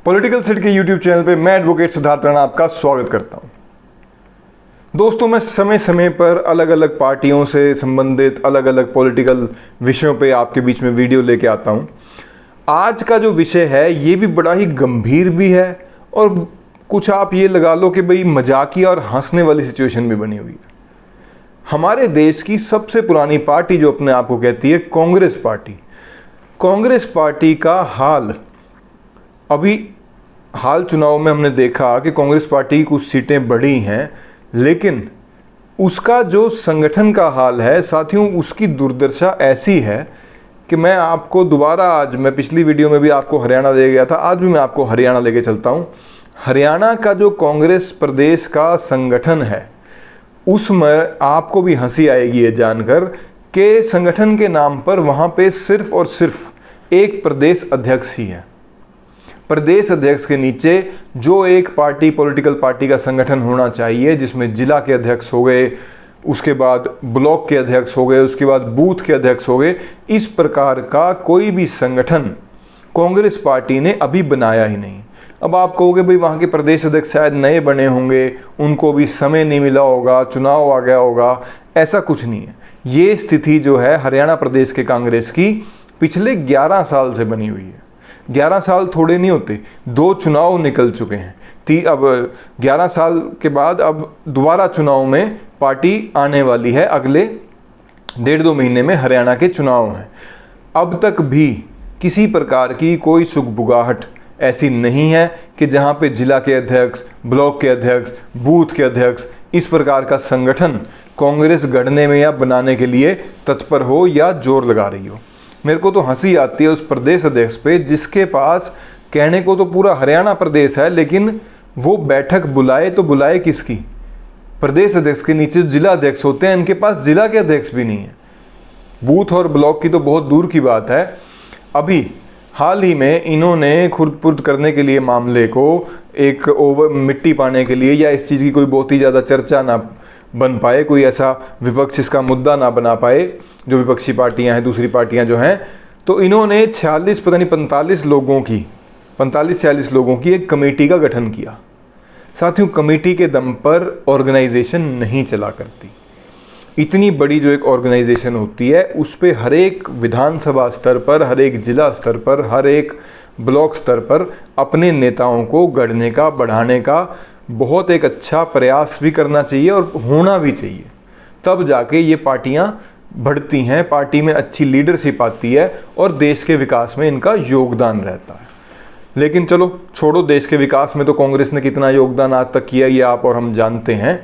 Political set के YouTube channel पे मैं एडवोकेट सिद्धार्थ राणा आपका स्वागत करता हूं। दोस्तों, मैं समय समय पर अलग अलग पार्टियों से संबंधित अलग अलग पॉलिटिकल विषयों पे आपके बीच में वीडियो लेके आता हूं। आज का जो विषय है ये भी बड़ा ही गंभीर भी है और कुछ आप ये लगा लो कि भाई मजाकिया और हंसने वाली सिचुएशन भी बनी हुई है। हमारे देश की सबसे पुरानी पार्टी जो अपने आप को कहती है कांग्रेस पार्टी का हाल अभी हाल चुनाव में हमने देखा कि कांग्रेस पार्टी की कुछ सीटें बढ़ी हैं, लेकिन उसका जो संगठन का हाल है साथियों, उसकी दुर्दशा ऐसी है कि मैं आपको दोबारा, आज मैं पिछली वीडियो में भी आपको हरियाणा ले गया था, आज भी मैं आपको हरियाणा लेके चलता हूं। हरियाणा का जो कांग्रेस प्रदेश का संगठन है उसमें आपको भी हंसी आएगी ये जानकर कि संगठन के नाम पर वहां पे सिर्फ और सिर्फ एक प्रदेश अध्यक्ष ही है। प्रदेश अध्यक्ष के नीचे जो एक पॉलिटिकल पार्टी का संगठन होना चाहिए, जिसमें जिला के अध्यक्ष हो गए, उसके बाद ब्लॉक के अध्यक्ष हो गए, उसके बाद बूथ के अध्यक्ष हो गए, इस प्रकार का कोई भी संगठन कांग्रेस पार्टी ने अभी बनाया ही नहीं। अब आप कहोगे भाई वहाँ के प्रदेश अध्यक्ष शायद नए बने होंगे, उनको भी समय नहीं मिला होगा, चुनाव आ गया होगा। ऐसा कुछ नहीं है। ये स्थिति जो है हरियाणा प्रदेश के कांग्रेस की पिछले 11 साल से बनी हुई है। 11 साल थोड़े नहीं होते, 2 चुनाव निकल चुके हैं। अब 11 साल के बाद अब दोबारा चुनाव में पार्टी आने वाली है। अगले 1.5-2 महीने में हरियाणा के चुनाव हैं। अब तक भी किसी प्रकार की कोई सुगबुगाहट ऐसी नहीं है कि जहां पे जिला के अध्यक्ष, ब्लॉक के अध्यक्ष, बूथ के अध्यक्ष, इस प्रकार का संगठन कांग्रेस गढ़ने में या बनाने के लिए तत्पर हो या जोर लगा रही हो। मेरे को तो हंसी आती है उस प्रदेश अध्यक्ष पे जिसके पास कहने को तो पूरा हरियाणा प्रदेश है, लेकिन वो बैठक बुलाए तो बुलाए किसकी? प्रदेश अध्यक्ष के नीचे जिला अध्यक्ष होते हैं, इनके पास जिला के अध्यक्ष भी नहीं है। बूथ और ब्लॉक की तो बहुत दूर की बात है। अभी हाल ही में इन्होंने खुरद-पुर्द करने के लिए मामले को एक मिट्टी पाने के लिए, या इस चीज़ की कोई बहुत ही ज़्यादा चर्चा ना बन पाए, कोई ऐसा विपक्ष इसका मुद्दा ना बना पाए, जो विपक्षी पार्टियां हैं, दूसरी पार्टियां जो हैं, तो इन्होंने 46 पता नहीं 45 लोगों की 45-46 लोगों की एक कमेटी का गठन किया। साथियों, कमेटी के दम पर ऑर्गेनाइजेशन नहीं चला करती। इतनी बड़ी जो एक ऑर्गेनाइजेशन होती है उस पर हर एक विधानसभा स्तर पर, हर एक जिला स्तर पर, हर एक ब्लॉक स्तर पर अपने नेताओं को गढ़ने का, बढ़ाने का बहुत एक अच्छा प्रयास भी करना चाहिए और होना भी चाहिए। तब जाके ये पार्टियां बढ़ती हैं, पार्टी में अच्छी लीडरशिप आती है और देश के विकास में इनका योगदान रहता है। लेकिन चलो छोड़ो, देश के विकास में तो कांग्रेस ने कितना योगदान आज तक किया ये आप और हम जानते हैं।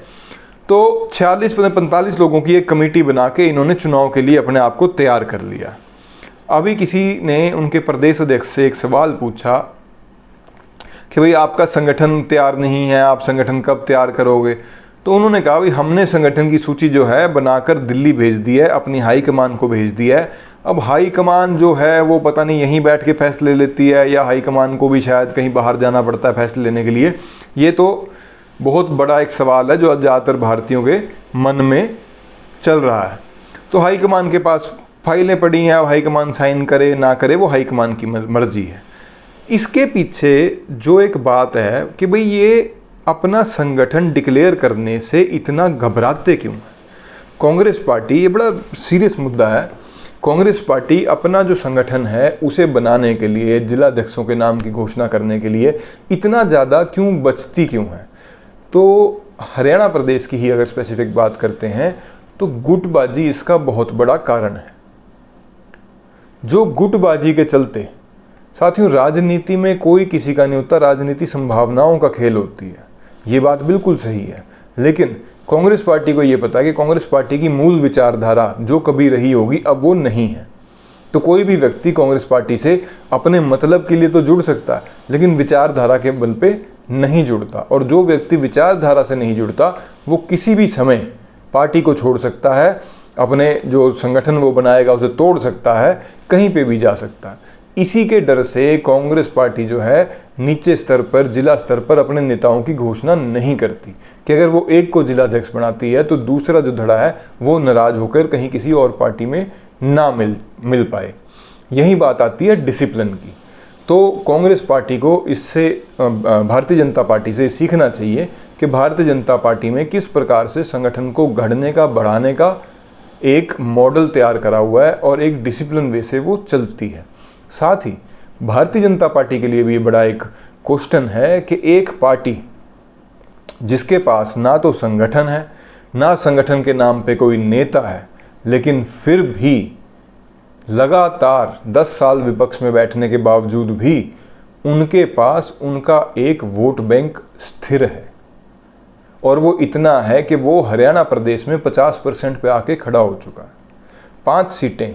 तो 46-45 लोगों की एक कमेटी बना के इन्होंने चुनाव के लिए अपने आप को तैयार कर लिया। अभी किसी ने उनके प्रदेश अध्यक्ष से एक सवाल पूछा कि भाई आपका संगठन तैयार नहीं है, आप संगठन कब तैयार करोगे? तो उन्होंने कहा भाई हमने संगठन की सूची जो है बनाकर दिल्ली भेज दी है, अपनी हाईकमान को भेज दिया है। अब हाईकमान जो है वो पता नहीं यहीं बैठ के फैसले लेती है या हाईकमान को भी शायद कहीं बाहर जाना पड़ता है फैसले लेने के लिए। ये तो बहुत बड़ा एक सवाल है जो ज़्यादातर भारतीयों के मन में चल रहा है। तो हाईकमान के पास फाइलें पड़ी हैं, हाईकमान साइन करे ना करे वो हाईकमान की मर्जी है। इसके पीछे जो एक बात है कि भाई ये अपना संगठन डिक्लेयर करने से इतना घबराते क्यों है कांग्रेस पार्टी? ये बड़ा सीरियस मुद्दा है। कांग्रेस पार्टी अपना जो संगठन है उसे बनाने के लिए, जिला अध्यक्षों के नाम की घोषणा करने के लिए इतना ज़्यादा क्यों बचती क्यों है? तो हरियाणा प्रदेश की ही अगर स्पेसिफिक बात करते हैं तो गुटबाजी इसका बहुत बड़ा कारण है। जो गुटबाजी के चलते, साथियों, राजनीति में कोई किसी का नहीं होता, राजनीति संभावनाओं का खेल होती है, ये बात बिल्कुल सही है। लेकिन कांग्रेस पार्टी को ये पता है कि कांग्रेस पार्टी की मूल विचारधारा जो कभी रही होगी अब वो नहीं है। तो कोई भी व्यक्ति कांग्रेस पार्टी से अपने मतलब के लिए तो जुड़ सकता है, लेकिन विचारधारा के बल पे नहीं जुड़ता। और जो व्यक्ति विचारधारा से नहीं जुड़ता वो किसी भी समय पार्टी को छोड़ सकता है, अपने जो संगठन वो बनाएगा उसे तोड़ सकता है, कहीं पे भी जा सकता है। इसी के डर से कांग्रेस पार्टी जो है नीचे स्तर पर, जिला स्तर पर अपने नेताओं की घोषणा नहीं करती कि अगर वो एक को जिलाध्यक्ष बनाती है तो दूसरा जो धड़ा है वो नाराज होकर कहीं किसी और पार्टी में ना मिल पाए। यही बात आती है डिसिप्लिन की। तो कांग्रेस पार्टी को इससे भारतीय जनता पार्टी से सीखना चाहिए कि भारतीय जनता पार्टी में किस प्रकार से संगठन को गढ़ने का, बढ़ाने का एक मॉडल तैयार करा हुआ है और एक डिसिप्लिन वे से वो चलती है। साथ ही भारतीय जनता पार्टी के लिए भी बड़ा एक क्वेश्चन है कि एक पार्टी जिसके पास ना तो संगठन है, ना संगठन के नाम पे कोई नेता है, लेकिन फिर भी लगातार 10 साल विपक्ष में बैठने के बावजूद भी उनके पास उनका एक वोट बैंक स्थिर है, और वो इतना है कि वो हरियाणा प्रदेश में 50% पे आके खड़ा हो चुका है। 5 सीटें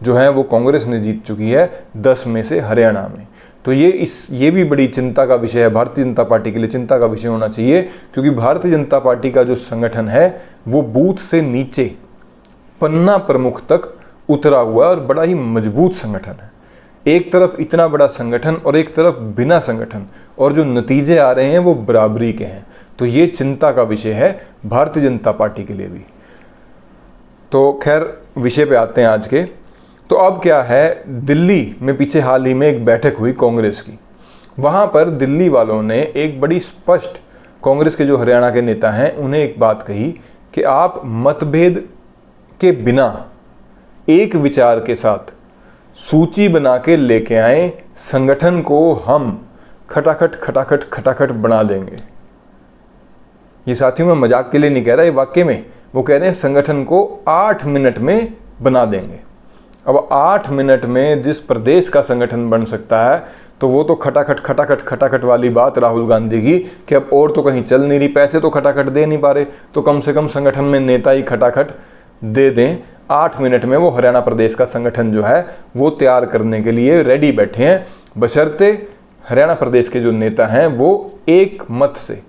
जो हैं वो कांग्रेस ने जीत चुकी है 10 में से हरियाणा में। तो ये भी बड़ी चिंता का विषय है, भारतीय जनता पार्टी के लिए चिंता का विषय होना चाहिए, क्योंकि भारतीय जनता पार्टी का जो संगठन है वो बूथ से नीचे पन्ना प्रमुख तक उतरा हुआ है और बड़ा ही मजबूत संगठन है। एक तरफ इतना बड़ा संगठन और एक तरफ बिना संगठन, और जो नतीजे आ रहे हैं वो बराबरी के हैं। तो ये चिंता का विषय है भारतीय जनता पार्टी के लिए भी। तो खैर विषय पे आते हैं आज के। तो अब क्या है, दिल्ली में पीछे हाल ही में एक बैठक हुई कांग्रेस की। वहाँ पर दिल्ली वालों ने एक बड़ी स्पष्ट, कांग्रेस के जो हरियाणा के नेता हैं उन्हें एक बात कही कि आप मतभेद के बिना एक विचार के साथ सूची बना के लेके आए, संगठन को हम खटाखट बना देंगे। ये साथियों मैं मजाक के लिए नहीं कह रहा, ये वाकई में वो कह रहे हैं संगठन को 8 मिनट में बना देंगे। अब 8 मिनट में जिस प्रदेश का संगठन बन सकता है, तो वो तो खटाखट वाली बात राहुल गांधी की कि अब और तो कहीं चल नहीं रही, पैसे तो खटाखट दे नहीं पा रहे, तो कम से कम संगठन में नेता ही खटाखट दे दें। 8 मिनट में वो हरियाणा प्रदेश का संगठन जो है वो तैयार करने के लिए रेडी बैठे हैं, बशर्ते हरियाणा प्रदेश के जो नेता हैं वो एक मत से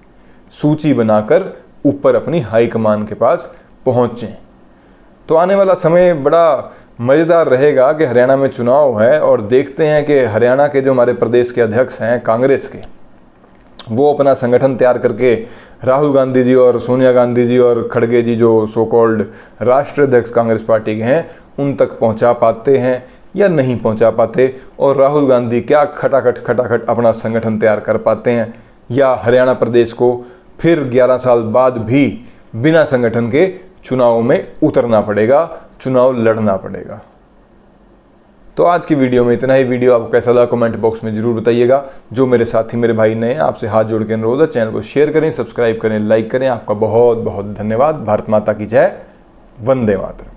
सूची बनाकर ऊपर अपनी हाईकमान के पास पहुंचें। तो आने वाला समय बड़ा मज़ेदार रहेगा कि हरियाणा में चुनाव है, और देखते हैं कि हरियाणा के जो हमारे प्रदेश के अध्यक्ष हैं कांग्रेस के, वो अपना संगठन तैयार करके राहुल गांधी जी और सोनिया गांधी जी और खड़गे जी जो सो कॉल्ड राष्ट्रीय अध्यक्ष कांग्रेस पार्टी के हैं उन तक पहुंचा पाते हैं या नहीं पहुंचा पाते, और राहुल गांधी क्या खटाखट अपना संगठन तैयार कर पाते हैं, या हरियाणा प्रदेश को फिर 11 साल बाद भी बिना संगठन के चुनाव में उतरना पड़ेगा, चुनाव लड़ना पड़ेगा। तो आज की वीडियो में इतना ही। वीडियो आपको कैसा लगा कमेंट बॉक्स में जरूर बताइएगा। जो मेरे साथी मेरे भाई नए हैं, आपसे हाथ जोड़ के अनुरोध है, चैनल को शेयर करें, सब्सक्राइब करें, लाइक करें। आपका बहुत बहुत धन्यवाद। भारत माता की जय। वंदे मातरम।